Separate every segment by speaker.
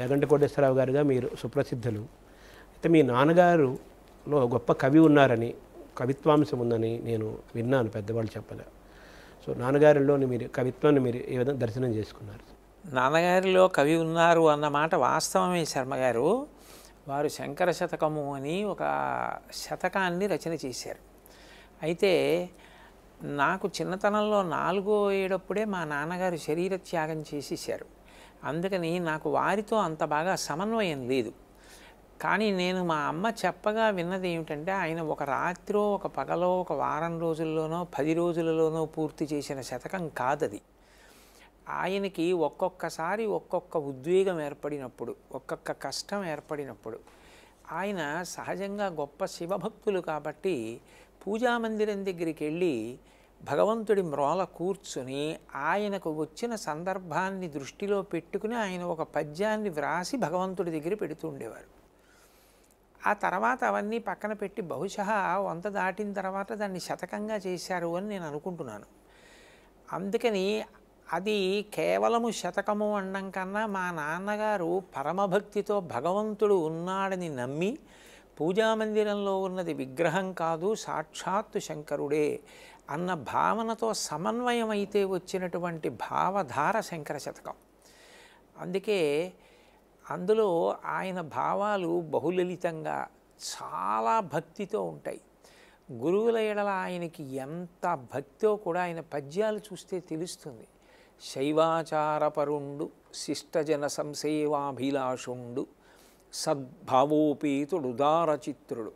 Speaker 1: యాగంటి కోటేశ్వరరావు గారుగా మీరు సుప్రసిద్ధులు. అయితే మీ నాన్నగారులో గొప్ప కవి ఉన్నారని, కవిత్వాంశం ఉందని నేను విన్నాను పెద్దవాళ్ళు చెప్పగా. సో నాన్నగారిలోని మీరు కవిత్వాన్ని మీరు ఏ విధంగా దర్శనం చేసుకున్నారు?
Speaker 2: నాన్నగారిలో కవి ఉన్నారు అన్నమాట వాస్తవమే శర్మగారు. వారు శంకర శతకము అని ఒక శతకాన్ని రచన చేశారు. అయితే నాకు చిన్నతనంలో 4వ ఏడప్పుడే మా నాన్నగారు శరీర త్యాగం చేసేసారు. అందుకని నాకు వారితో అంత బాగా సమన్వయం లేదు. కానీ నేను మా అమ్మ చెప్పగా విన్నది ఏమిటంటే, ఆయన ఒక రాత్రో ఒక పగలో ఒక వారం రోజుల్లోనో 10 రోజులలోనో పూర్తి చేసిన శతకం కాదది. ఆయనకి ఒక్కొక్కసారి ఒక్కొక్క ఉద్వేగం ఏర్పడినప్పుడు, ఒక్కొక్క కష్టం ఏర్పడినప్పుడు, ఆయన సహజంగా గొప్ప శివభక్తులు కాబట్టి పూజామందిరం దగ్గరికి వెళ్ళి భగవంతుడి మ్రోల కూర్చుని ఆయనకు వచ్చిన సందర్భాన్ని దృష్టిలో పెట్టుకుని ఆయన ఒక పద్యాన్ని వ్రాసి భగవంతుడి దగ్గర పెడుతుండేవారు. ఆ తర్వాత అవన్నీ పక్కన పెట్టి బహుశా 100 దాటిన తర్వాత దాన్ని శతకంగా చేశారు అని నేను అనుకుంటున్నాను. అందుకని అది కేవలము శతకము అనడం కన్నా మా నాన్నగారు పరమభక్తితో భగవంతుడు ఉన్నాడని నమ్మి, పూజామందిరంలో ఉన్నది విగ్రహం కాదు సాక్షాత్తు శంకరుడే అన్న భావనతో సమన్వయం అయితే వచ్చినటువంటి భావధార శంకర శతకం. అందుకే అందులో ఆయన భావాలు బహులలితంగా చాలా భక్తితో ఉంటాయి. గురువుల ఎడల ఆయనకి ఎంత భక్తో కూడా ఆయన పద్యాలు చూస్తే తెలుస్తుంది. శైవాచారపరుండు శిష్టజన సంసేవాభిలాషుండు సద్భావోపేతుడు దారచిత్రుడు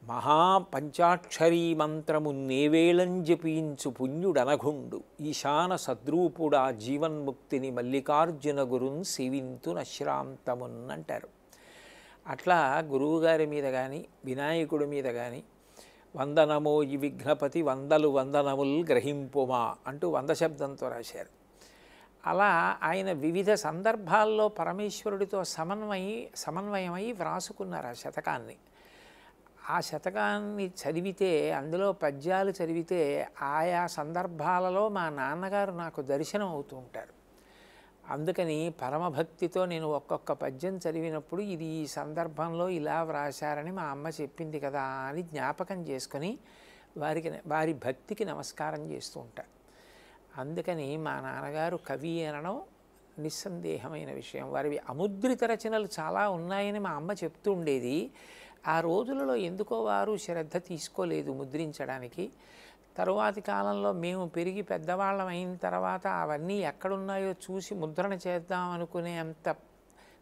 Speaker 2: మహాపంచాక్షరీ మంత్రము నేవేళం జపించు పుణ్యుడనఘుండు ఈశాన సద్రూపుడా జీవన్ముక్తిని మల్లికార్జున గురున్ సేవింతు నశ్రాంతమున్ అంటారు. అట్లా గురువుగారి మీద కానీ వినాయకుడి మీద కానీ వందనమో ఈ విఘ్నపతి వందలు వందనముల్ గ్రహింపుమా అంటూ 100 శబ్దంతో రాశారు. అలా ఆయన వివిధ సందర్భాల్లో పరమేశ్వరుడితో సమన్వయమై వ్రాసుకున్నారు ఆ శతకాన్ని. ఆ శతకాన్ని చదివితే, అందులో పద్యాలు చదివితే ఆయా సందర్భాలలో మా నాన్నగారు నాకు దర్శనం అవుతూ ఉంటారు. అందుకని పరమభక్తితో నేను ఒక్కొక్క పద్యం చదివినప్పుడు ఇది ఈ సందర్భంలో ఇలా వ్రాశారని మా అమ్మ చెప్పింది కదా అని జ్ఞాపకం చేసుకొని వారి భక్తికి నమస్కారం చేస్తూ ఉంటారు. అందుకని మా నాన్నగారు కవి అనడం నిస్సందేహమైన విషయం. వారి అముద్రిత రచనలు చాలా ఉన్నాయని మా అమ్మ చెప్తూ ఉండేది. ఆ రోజులలో ఎందుకో వారు శ్రద్ధ తీసుకోలేదు ముద్రించడానికి. తరువాతి కాలంలో మేము పెరిగి పెద్దవాళ్ళం అయిన తర్వాత అవన్నీ ఎక్కడున్నాయో చూసి ముద్రణ చేద్దాం అనుకునే అంత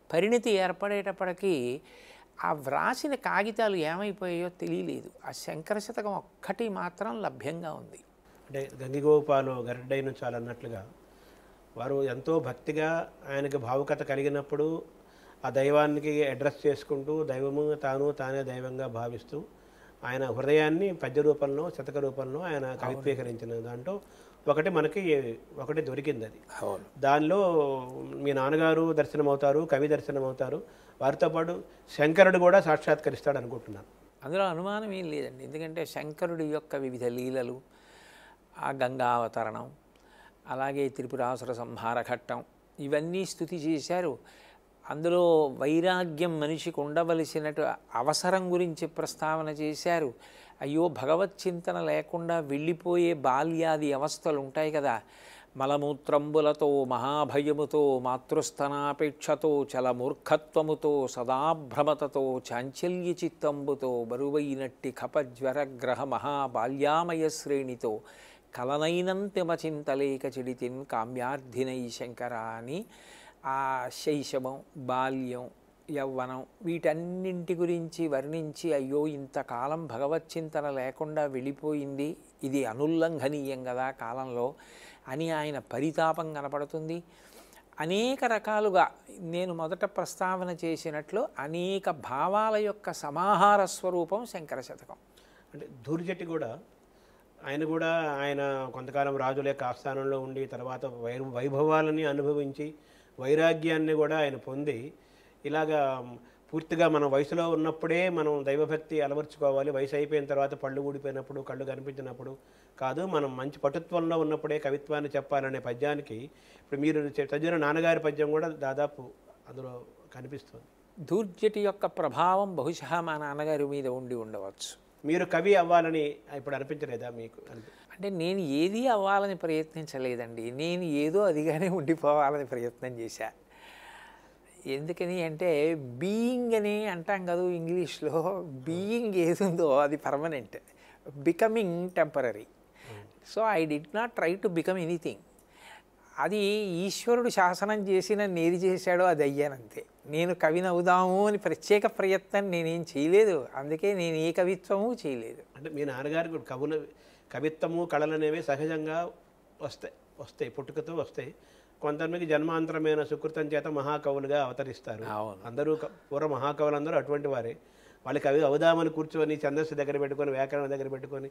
Speaker 2: పరిణితి ఏర్పడేటప్పటికీ ఆ వ్రాసిన కాగితాలు ఏమైపోయాయో తెలియలేదు. ఆ శంకర శతకం ఒక్కటి మాత్రం లభ్యంగా ఉంది.
Speaker 1: అంటే గంగిగోపాలు గరడ్డైన చాలా అన్నట్లుగా వారు ఎంతో భక్తిగా ఆయనకు భావుకత కలిగినప్పుడు ఆ దైవానికి అడ్రస్ చేసుకుంటూ దైవము తానే దైవంగా భావిస్తూ ఆయన హృదయాన్ని పద్య రూపంలో శతక రూపంలో ఆయన కవిత్వీకరించిన దాంట్లో ఒకటి దొరికింది. అది దానిలో మీ నాన్నగారు దర్శనమవుతారు, కవి దర్శనమవుతారు, వారితో పాటు శంకరుడు కూడా సాక్షాత్కరిస్తాడు అనుకుంటున్నాను.
Speaker 2: అందులో అనుమానం ఏం లేదండి. ఎందుకంటే శంకరుడి యొక్క వివిధ లీలలు, ఆ గంగావతరణం, అలాగే త్రిపురాసుర సంహార ఘట్టం, ఇవన్నీ స్తుతి చేశారు. అందులో వైరాగ్యం మనిషికి ఉండవలసినటు అవసరం గురించి ప్రస్తావన చేశారు. అయ్యో భగవత్ చింతన లేకుండా వెళ్ళిపోయే బాల్యాది అవస్థలు ఉంటాయి కదా, మలమూత్రంబులతో మహాభయముతో మాతృస్థనాపేక్షతో చలమూర్ఖత్వముతో సదాభ్రమతతో చాంచల్య చిత్తంబుతో బరువైనట్టి కపజ్వరగ్రహ మహాబాల్యామయ శ్రేణితో కలనైనంతిమచింతలేక చెడితిన్ కామ్యార్థినై శంకర అని ఆ శైశవం, బాల్యం, యవ్వనం వీటన్నింటి గురించి వర్ణించి అయ్యో ఇంతకాలం భగవచ్చింతన లేకుండా వెళ్ళిపోయింది, ఇది అనుల్లంఘనీయం కదా కాలంలో అని ఆయన పరితాపం కనపడుతుంది. అనేక రకాలుగా నేను మొదట ప్రస్తావన చేసినట్లు అనేక భావాల యొక్క సమాహార స్వరూపం శంకర శతకం.
Speaker 1: అంటే ధూర్జటి కూడా ఆయన కొంతకాలం రాజుల యొక్క ఆస్థానంలో ఉండి తర్వాత వైభవాలని అనుభవించి వైరాగ్యాన్ని కూడా ఆయన పొంది ఇలాగా పూర్తిగా మనం వయసులో ఉన్నప్పుడే మనం దైవభక్తి అలవర్చుకోవాలి, వయసు అయిపోయిన తర్వాత పళ్ళు ఊడిపోయినప్పుడు కళ్ళు కనిపించినప్పుడు కాదు, మనం మంచి పటుత్వంలో ఉన్నప్పుడే కవిత్వాన్ని చెప్పాలనే పద్యానికి ఇప్పుడు మీరు చదివిన నాన్నగారి పద్యం కూడా దాదాపు అందులో కనిపిస్తుంది.
Speaker 2: దూర్జటి యొక్క ప్రభావం బహుశా మా నాన్నగారి మీద ఉండి ఉండవచ్చు.
Speaker 1: మీరు కవి అవ్వాలని ఇప్పుడు అనిపించలేదా మీకు?
Speaker 2: అంటే నేను ఏది అవ్వాలని ప్రయత్నించలేదండి, నేను ఏదో అదిగానే ఉండిపోవాలని ప్రయత్నం చేశా. ఎందుకని అంటే బీయింగ్ అని అంటాం కదా ఇంగ్లీష్లో, బీయింగ్ ఏది ఉందో అది permanent, becoming temporary. So I did not try to become anything. అది ఈశ్వరుడు శాసనం చేసి నన్ను ఏది చేశాడో అది అయ్యానంతే. నేను కవిని అవుదాము అని ప్రత్యేక ప్రయత్నం నేనేం చేయలేదు, అందుకే నేను ఏ కవిత్వము చేయలేదు.
Speaker 1: అంటే మీ నాన్నగారికి కూడా కవిత్వము కళలు అనేవి సహజంగా వస్తాయి పుట్టుకతో వస్తాయి. కొంతమందికి జన్మాంతరమైన సుకృతం చేత మహాకవులుగా అవతరిస్తారు. అందరూ పూర్వ మహాకవులందరూ అటువంటి వారే. వాళ్ళకి కవి అవుదామని కూర్చొని ఛందస్సు దగ్గర పెట్టుకొని వ్యాకరణం దగ్గర పెట్టుకొని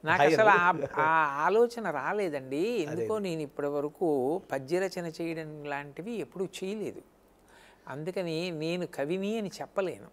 Speaker 2: నాకు అసలు ఆ ఆలోచన రాలేదండి. ఎందుకో నేను ఇప్పటి వరకు పద్యరచన చేయడం లాంటివి ఎప్పుడూ చేయలేదు. అందుకని నేను కవిని అని చెప్పలేను.